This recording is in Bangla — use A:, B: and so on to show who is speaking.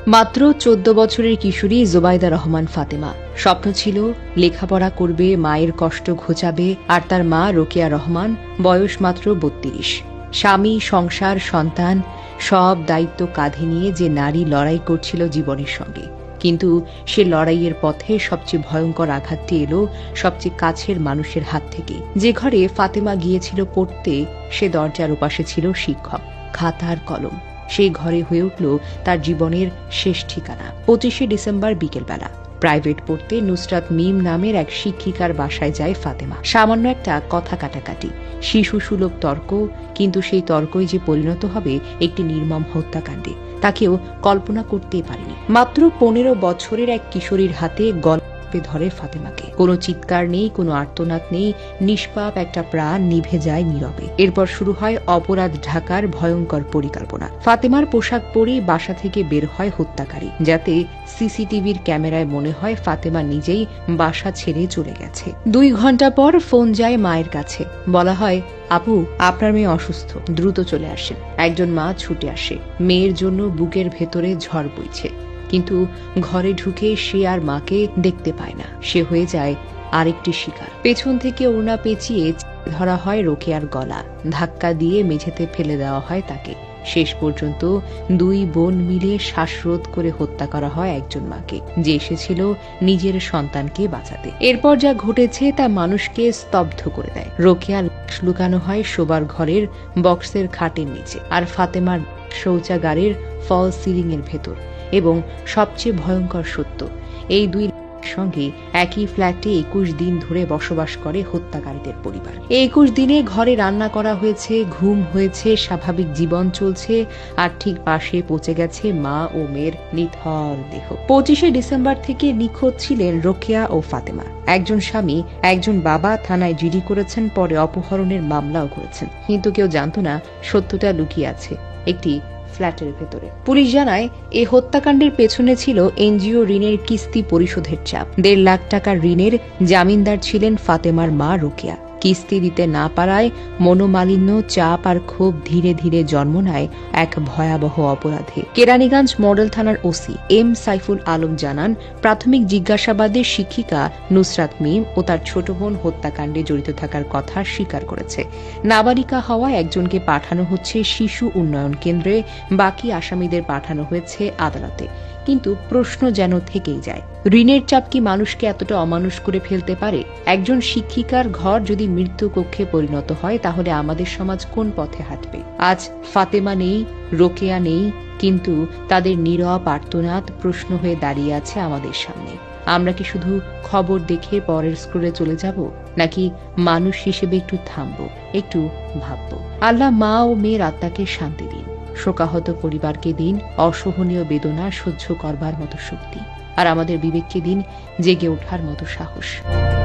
A: মাত্র ১৪ বছরের কিশোরী জোবাইদা রহমান ফাতেমা। স্বপ্ন ছিল লেখাপড়া করবে, মায়ের কষ্ট ঘোচাবে। আর তার মা রোকেয়া রহমান, বয়স মাত্র ৩২। স্বামী, সংসার, সন্তান সব দায়িত্ব কাঁধে নিয়ে যে নারী লড়াই করছিল জীবনের সঙ্গে। কিন্তু সে লড়াইয়ের পথে সবচেয়ে ভয়ঙ্কর আঘাতটি এলো সবচেয়ে কাছের মানুষের হাত থেকে। যে ঘরে ফাতেমা গিয়েছিল পড়তে, সে দরজার ওপাশে ছিল শিক্ষক, খাতার কলম। সেই ঘরে হয়ে উঠল তার জীবনের শেষ ঠিকানা। ২৫শে ডিসেম্বর বিকেলবেলা প্রাইভেট পড়তে নুসরাত মিম নামের এক শিক্ষিকার বাসায় যায় ফাতেমা। সামান্য একটা কথা কাটাকাটি, শিশু সুলভ তর্ক, কিন্তু সেই তর্কই যে পরিণত হবে একটি নির্মম হত্যাকাণ্ডে তা কেউ কল্পনা করতেই পারেনি। মাত্র ১৫ বছরের এক কিশোরীর হাতে গলা ধরে ফাতেমাকে। কোনো চিৎকার নেই, কোনো আর্তনাদ নেই, নিষ্পাপ একটা প্রাণ নিভে যায় নীরবে। এরপর শুরু হয় অপরাধ ঢাকার ভয়ঙ্কর পরিকল্পনা। ফাতেমার পোশাক পরেই বাসা থেকে বের হয় হত্যাকারী, যাতে সিসিটিভির ক্যামেরায় মনে হয় ফাতেমা নিজেই বাসা ছেড়ে চলে গেছে। ২ ঘন্টা পর ফোন যায় মায়ের কাছে। বলা হয়, আপু, আপনার মেয়ে অসুস্থ, দ্রুত চলে আসেন। একজন মা ছুটে আসে। মেয়ের জন্য বুকের ভেতরে ঝড় বইছে, কিন্তু ঘরে ঢুকে সে আর মাকে দেখতে পায় না। সে হয়ে যায় আরেকটি শিকার। পেছন থেকে ওড়না পেঁচিয়ে ধরা হয় রোকেয়ার গলা, ধাক্কা দিয়ে মেঝেতে ফেলে দেওয়া হয় তাকে। শেষ পর্যন্ত ২ বোন মিলে শ্বাসরোধ করে হত্যা করা হয় একজন মাকে, যে এসেছিল নিজের সন্তানকে বাঁচাতে। এরপর যা ঘটেছে তা মানুষকে স্তব্ধ করে দেয়। রোকেয়ার লাশ লুকানো হয় শোবার ঘরের বক্সের খাটের নিচে, আর ফাতেমার শৌচাগারের ফল সিলিং এর ভেতর। এবং সবচেয়ে ভয়ঙ্কর সত্য, এই ২ সঙ্গে একই ফ্ল্যাটে ২১ দিন ধরে বসবাস করে হত্যাকারীদের পরিবার। এই ২১ দিনে ঘরে রান্না করা হয়েছে, ঘুম হয়েছে, স্বাভাবিক জীবন চলছে, আর ঠিক পাশে পচে গেছে মা ও মেয়ের নিথর দেহ। ২৫শে ডিসেম্বর থেকে নিখোঁজ ছিলেন রোকেয়া ও ফাতেমা। একজন স্বামী, একজন বাবা থানায় জিডি করেছেন, পরে অপহরণের মামলাও করেছেন। কিন্তু কেউ জানতো না সত্যটা লুকিয়ে আছে একটি ফ্ল্যাটের ভেতরে। পুলিশ জানায়, এই হত্যাকাণ্ডের পেছনে ছিল এনজিও ঋণের কিস্তি পরিশোধের চাপ। ১.৫ লাখ টাকার ঋণের জামিনদার ছিলেন ফাতেমার মা রোকেয়া। কিস্তি দিতে না পারায় মনোমালিন্য, চাপ আর ক্ষোভ ধীরে ধীরে জন্ম নেয় এক ভয়াবহ অপরাধে। কেরানীগঞ্জ মডেল থানার ওসি এম সাইফুল আলম জানান, প্রাথমিক জিজ্ঞাসাবাদে শিক্ষিকা নুসরাত মিম ও তার ছোট বোন হত্যাকাণ্ডে জড়িত থাকার কথা স্বীকার করেছে। নাবালিকা হওয়ায় একজনকে পাঠানো হচ্ছে শিশু উন্নয়ন কেন্দ্রে, বাকি আসামিদের পাঠানো হয়েছে আদালতে। কিন্তু প্রশ্ন যেন থেকেই যায়, ঋণের চাপ কি মানুষকে এতটা অমানুষ করে ফেলতে পারে? একজন শিক্ষিকার ঘর যদি মৃত্যু কক্ষে পরিণত হয়, তাহলে আমাদের সমাজ কোন পথে হাঁটবে? আজ ফাতেমা নেই, রোকেয়া নেই, কিন্তু তাদের নীরব আর্তনাদ প্রশ্ন হয়ে দাঁড়িয়ে আছে আমাদের সামনে। আমরা কি শুধু খবর দেখে পরের স্ক্রলে চলে যাব, নাকি মানুষ হিসেবে একটু থামবো, একটু ভাববো? আল্লাহ মা ও মেয়ের আত্মাকে শান্তি দিন, শোকাহত পরিবারকে দিন অসহনীয় বেদনা সহ্য করবার মতো শক্তি, আর আমাদের বিবেককে দিন জেগে ওঠার মতো সাহস।